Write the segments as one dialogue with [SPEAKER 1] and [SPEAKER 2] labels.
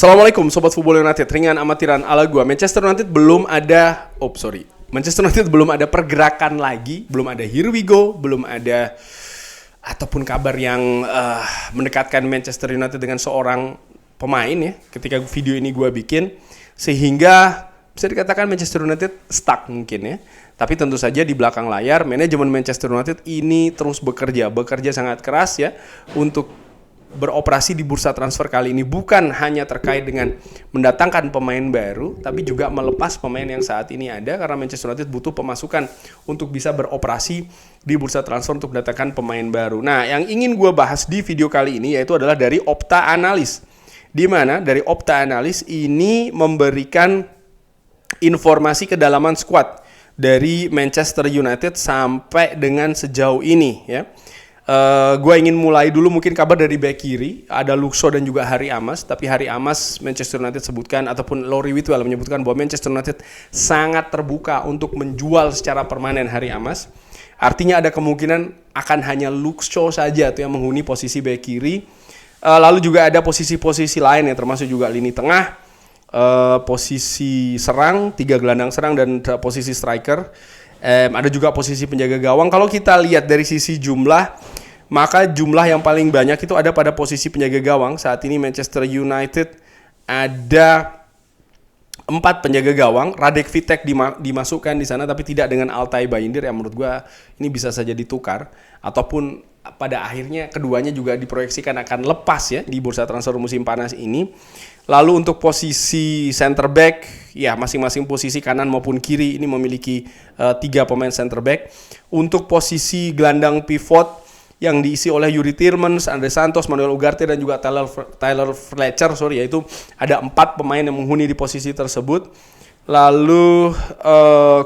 [SPEAKER 1] Assalamualaikum Sobat Football United, ringan amatiran ala gua. Manchester United belum ada Manchester United belum ada pergerakan lagi, belum ada here we go, belum ada ataupun kabar yang mendekatkan Manchester United dengan seorang pemain ya. Ketika video ini gua bikin, sehingga bisa dikatakan Manchester United stuck mungkin ya. Tapi tentu saja di belakang layar manajemen Manchester United ini terus bekerja sangat keras ya untuk beroperasi di bursa transfer kali ini, bukan hanya terkait dengan mendatangkan pemain baru, tapi juga melepas pemain yang saat ini ada, karena Manchester United butuh pemasukan untuk bisa beroperasi di bursa transfer untuk mendatangkan pemain baru. Nah, yang ingin gue bahas di video kali ini yaitu adalah dari Opta Analyst, di mana dari Opta Analyst ini memberikan informasi kedalaman squad dari Manchester United sampai dengan sejauh ini ya. Gue ingin mulai dulu mungkin kabar dari back kiri, ada Luxo dan juga Harry Amas. Tapi Harry Amas Manchester United sebutkan, ataupun Laurie Whitwell menyebutkan bahwa Manchester United sangat terbuka untuk menjual secara permanen Harry Amas. Artinya ada kemungkinan akan hanya Luxo saja tuh yang menghuni posisi back kiri. Lalu juga ada posisi-posisi lain ya, termasuk juga lini tengah, posisi serang, 3 gelandang serang dan posisi striker. Ada juga posisi penjaga gawang. Kalau kita lihat dari sisi jumlah, maka jumlah yang paling banyak itu ada pada posisi penjaga gawang. Saat ini Manchester United ada 4 penjaga gawang. Radek Vitek dimasukkan di sana, tapi tidak dengan Altay Bayindir yang menurut gua ini bisa saja ditukar, ataupun pada akhirnya keduanya juga diproyeksikan akan lepas ya di bursa transfer musim panas ini. Lalu untuk posisi center back, ya masing-masing posisi kanan maupun kiri ini memiliki 3 pemain center back. Untuk posisi gelandang pivot yang diisi oleh Yuri Tielemans, Andre Santos, Manuel Ugarte dan juga Tyler Fletcher, yaitu ada 4 pemain yang menghuni di posisi tersebut. Lalu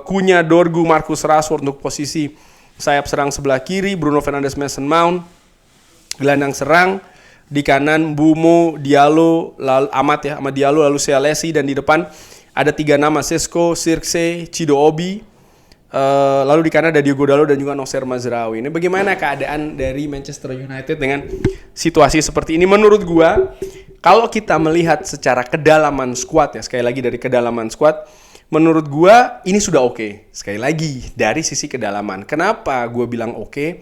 [SPEAKER 1] Cunha, Dorgu, Marcus Rashford untuk posisi sayap serang sebelah kiri, Bruno Fernandes, Mason Mount gelandang serang. Di kanan Bumo, Diallo, lalu Ahmad Diallo, lalu Sealesi, dan di depan ada 3 nama, Sesko, Sirkse, Chido Obi. Lalu di kanan ada Diogo Dalot dan juga Nocer Mazraoui. Ini bagaimana keadaan dari Manchester United dengan situasi seperti ini? Menurut gua, kalau kita melihat secara kedalaman squad ya, sekali lagi dari kedalaman squad, menurut gua ini sudah oke. Sekali lagi dari sisi kedalaman. Kenapa gua bilang oke?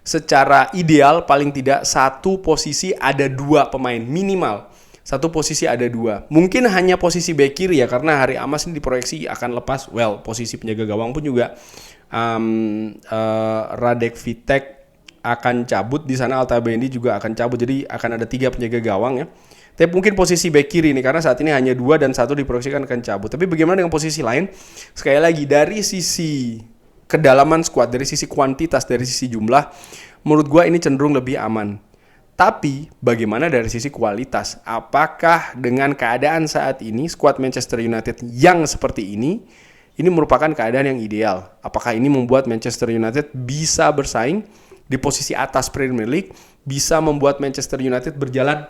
[SPEAKER 1] Secara ideal paling tidak satu posisi ada 2 pemain minimal. Satu posisi ada 2. Mungkin hanya posisi back kiri ya, karena Harry Amas ini diproyeksi akan lepas. Posisi penjaga gawang pun juga Radek Vitek akan cabut di sana, Altay Bayindir juga akan cabut. Jadi akan ada 3 penjaga gawang ya. Tapi mungkin posisi back kiri ini, karena saat ini hanya 2 dan 1 diproyeksikan akan cabut. Tapi bagaimana dengan posisi lain? Sekali lagi dari sisi kedalaman squad, dari sisi kuantitas, dari sisi jumlah, menurut gue ini cenderung lebih aman. Tapi bagaimana dari sisi kualitas? Apakah dengan keadaan saat ini squad Manchester United yang seperti ini merupakan keadaan yang ideal? Apakah ini membuat Manchester United bisa bersaing di posisi atas Premier League, bisa membuat Manchester United berjalan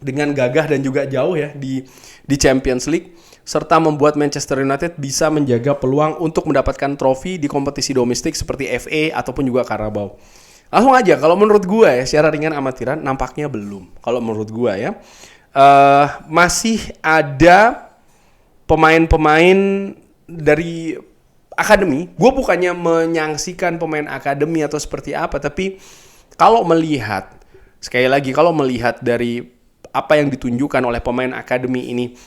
[SPEAKER 1] dengan gagah dan juga jauh ya di Champions League, serta membuat Manchester United bisa menjaga peluang untuk mendapatkan trofi di kompetisi domestik seperti FA ataupun juga Carabao? Langsung aja, kalau menurut gue ya, secara ringan amatiran, nampaknya belum. Kalau menurut gue ya, masih ada pemain-pemain dari akademi. Gue bukannya menyaksikan pemain akademi atau seperti apa, tapi kalau melihat, sekali lagi, kalau melihat dari apa yang ditunjukkan oleh pemain akademi ini,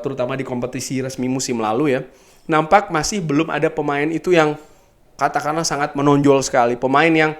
[SPEAKER 1] terutama di kompetisi resmi musim lalu ya, nampak masih belum ada pemain itu yang katakanlah sangat menonjol sekali, pemain yang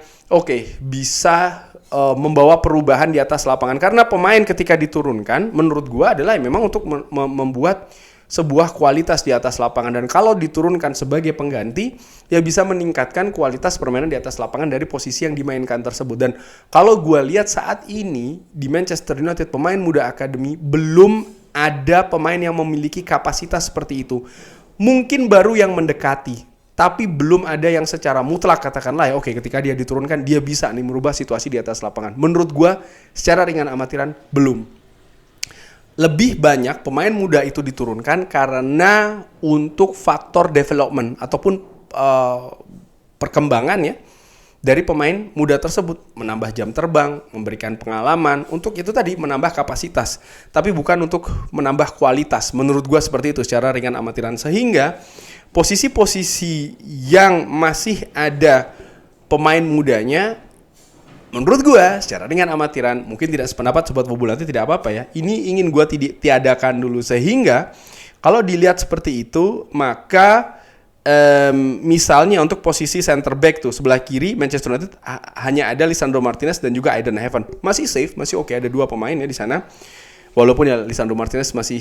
[SPEAKER 1] bisa membawa perubahan di atas lapangan. Karena pemain ketika diturunkan menurut gua adalah memang untuk membuat sebuah kualitas di atas lapangan, dan kalau diturunkan sebagai pengganti ya bisa meningkatkan kualitas permainan di atas lapangan dari posisi yang dimainkan tersebut. Dan kalau gua lihat saat ini di Manchester United, pemain muda akademi belum ada pemain yang memiliki kapasitas seperti itu. Mungkin baru yang mendekati, tapi belum ada yang secara mutlak katakanlah ya, ketika dia diturunkan dia bisa nih merubah situasi di atas lapangan. Menurut gua secara ringan amatiran belum. Lebih banyak pemain muda itu diturunkan karena untuk faktor development ataupun perkembangan ya. dari pemain muda tersebut, menambah jam terbang, memberikan pengalaman, untuk itu tadi menambah kapasitas, tapi bukan untuk menambah kualitas. Menurut gue seperti itu secara ringan amatiran, sehingga posisi-posisi yang masih ada pemain mudanya, menurut gue secara ringan amatiran, mungkin tidak sependapat Sobat Bobo nanti tidak apa-apa ya, ini ingin gue tiadakan dulu, sehingga kalau dilihat seperti itu, maka misalnya untuk posisi center back tuh sebelah kiri Manchester United hanya ada Lisandro Martinez dan juga Aiden Heaven. Masih safe, masih oke, ada dua pemain ya di sana. Walaupun ya Lisandro Martinez masih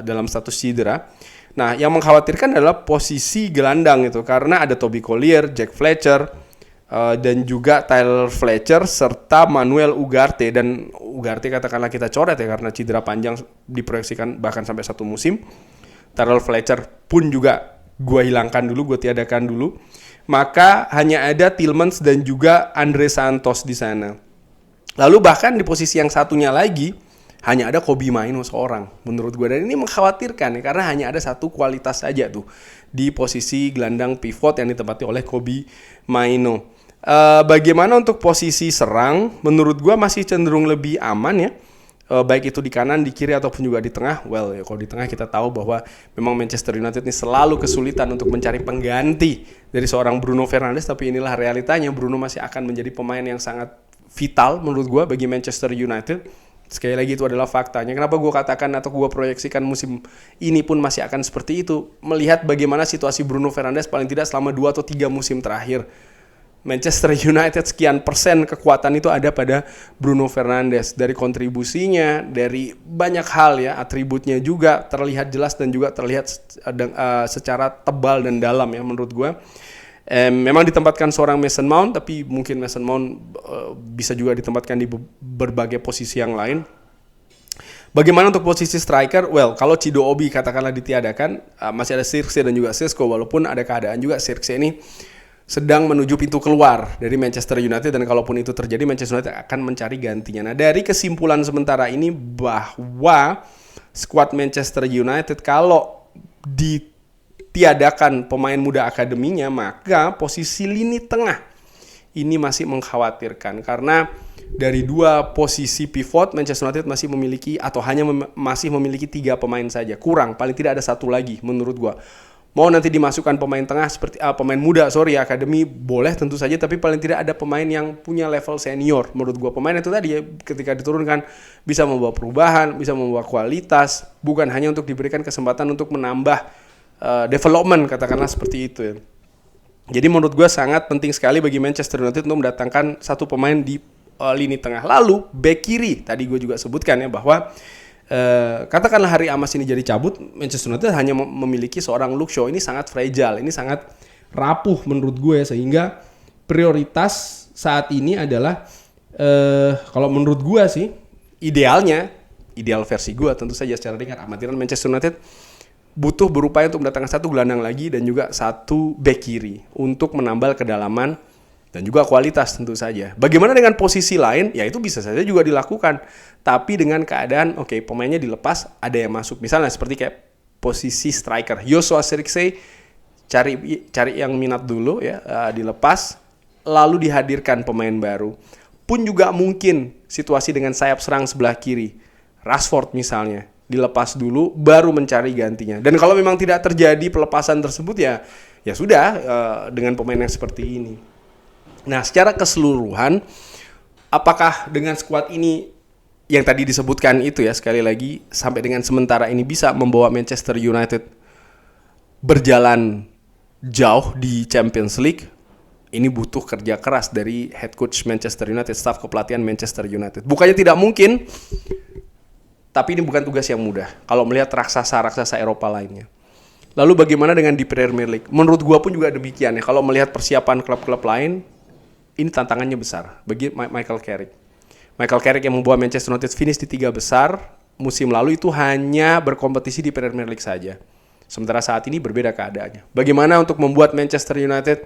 [SPEAKER 1] dalam status cedera. Nah, yang mengkhawatirkan adalah posisi gelandang itu, karena ada Toby Collier, Jack Fletcher, dan juga Tyler Fletcher serta Manuel Ugarte. Dan Ugarte katakanlah kita coret ya karena cedera panjang, diproyeksikan bahkan sampai 1 musim. Tyler Fletcher pun juga gue hilangkan dulu, gue tiadakan dulu. Maka hanya ada Tielemans dan juga Andre Santos di sana. Lalu bahkan di posisi yang satunya lagi hanya ada Kobbie Mainoo seorang menurut gue. Dan ini mengkhawatirkan ya, karena hanya ada satu kualitas saja tuh di posisi gelandang pivot yang ditempati oleh Kobbie Mainoo. Bagaimana untuk posisi serang? Menurut gue masih cenderung lebih aman ya. Baik itu di kanan, di kiri, ataupun juga di tengah. Well, ya, kalau di tengah kita tahu bahwa memang Manchester United ini selalu kesulitan untuk mencari pengganti dari seorang Bruno Fernandes. Tapi inilah realitanya, Bruno masih akan menjadi pemain yang sangat vital menurut gue bagi Manchester United. Sekali lagi itu adalah faktanya. Kenapa gue katakan atau gue proyeksikan musim ini pun masih akan seperti itu? Melihat bagaimana situasi Bruno Fernandes paling tidak selama 2 atau 3 musim terakhir. Manchester United sekian persen kekuatan itu ada pada Bruno Fernandes. Dari kontribusinya, dari banyak hal ya, atributnya juga terlihat jelas dan juga terlihat secara tebal dan dalam ya menurut gue. Memang ditempatkan seorang Mason Mount, tapi mungkin Mason Mount bisa juga ditempatkan di berbagai posisi yang lain. Bagaimana untuk posisi striker? Well, kalau Chido Obi katakanlah ditiadakan, masih ada Xerxes dan juga Sesko, walaupun ada keadaan juga Xerxes ini sedang menuju pintu keluar dari Manchester United, dan kalaupun itu terjadi Manchester United akan mencari gantinya. Nah, dari kesimpulan sementara ini bahwa skuad Manchester United kalau ditiadakan pemain muda akademinya, maka posisi lini tengah ini masih mengkhawatirkan, karena dari 2 posisi pivot Manchester United masih memiliki atau hanya masih memiliki 3 pemain saja, kurang, paling tidak ada 1 lagi menurut gua. Mau nanti dimasukkan pemain tengah seperti pemain muda akademi boleh tentu saja, tapi paling tidak ada pemain yang punya level senior. Menurut gua pemain itu tadi ya, ketika diturunkan bisa membawa perubahan, bisa membawa kualitas, bukan hanya untuk diberikan kesempatan untuk menambah development, katakanlah seperti itu ya. Jadi menurut gua sangat penting sekali bagi Manchester United untuk mendatangkan 1 pemain di lini tengah. Lalu back kiri tadi gue juga sebutkan ya bahwa katakanlah Hari Amas ini jadi cabut, Manchester United hanya memiliki seorang Luke Shaw. Ini sangat fragile, ini sangat rapuh menurut gue, sehingga prioritas saat ini adalah kalau menurut gue sih ideal versi gue tentu saja secara ringan amatiran, Manchester United butuh berupaya untuk mendatangkan 1 gelandang lagi dan juga 1 back kiri untuk menambal kedalaman dan juga kualitas tentu saja. Bagaimana dengan posisi lain? Ya itu bisa saja juga dilakukan. Tapi dengan keadaan, pemainnya dilepas, ada yang masuk. Misalnya seperti kayak posisi striker. Joshua Zirkzee cari yang minat dulu ya, dilepas, lalu dihadirkan pemain baru. Pun juga mungkin situasi dengan sayap serang sebelah kiri. Rashford misalnya, dilepas dulu, baru mencari gantinya. Dan kalau memang tidak terjadi pelepasan tersebut ya sudah dengan pemain yang seperti ini. Nah, secara keseluruhan, apakah dengan skuad ini yang tadi disebutkan itu ya, sekali lagi, sampai dengan sementara ini bisa membawa Manchester United berjalan jauh di Champions League? Ini butuh kerja keras dari head coach Manchester United, staf kepelatihan Manchester United. Bukannya tidak mungkin, tapi ini bukan tugas yang mudah kalau melihat raksasa-raksasa Eropa lainnya. Lalu bagaimana dengan di Premier League? Menurut gua pun juga demikian ya. Kalau melihat persiapan klub-klub lain, ini tantangannya besar bagi Michael Carrick. Michael Carrick yang membawa Manchester United finish di 3 besar musim lalu itu hanya berkompetisi di Premier League saja. Sementara saat ini berbeda keadaannya. Bagaimana untuk membuat Manchester United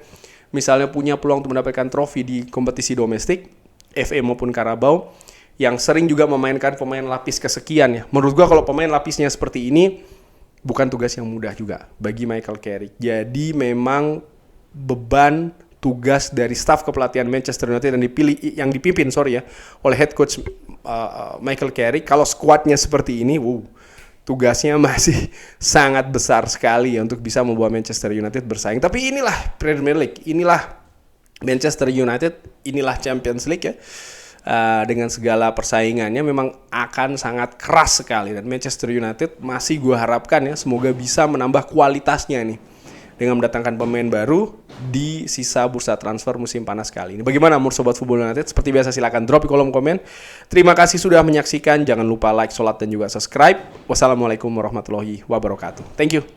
[SPEAKER 1] misalnya punya peluang untuk mendapatkan trofi di kompetisi domestik, FA maupun Carabao, yang sering juga memainkan pemain lapis kesekian ya. Menurut gua kalau pemain lapisnya seperti ini bukan tugas yang mudah juga bagi Michael Carrick. Jadi memang beban tugas dari staf kepelatihan Manchester United yang dipimpin oleh head coach Michael Carrick. Kalau skuadnya seperti ini, tugasnya masih sangat besar sekali ya untuk bisa membawa Manchester United bersaing. Tapi inilah Premier League, inilah Manchester United, inilah Champions League ya. Dengan segala persaingannya memang akan sangat keras sekali, dan Manchester United masih gue harapkan ya semoga bisa menambah kualitasnya nih dengan mendatangkan pemain baru di sisa bursa transfer musim panas kali ini. Bagaimana menurut Sobat Football United? Seperti biasa silakan drop di kolom komen. Terima kasih sudah menyaksikan. Jangan lupa like, sholat, dan juga subscribe. Wassalamualaikum warahmatullahi wabarakatuh. Thank you.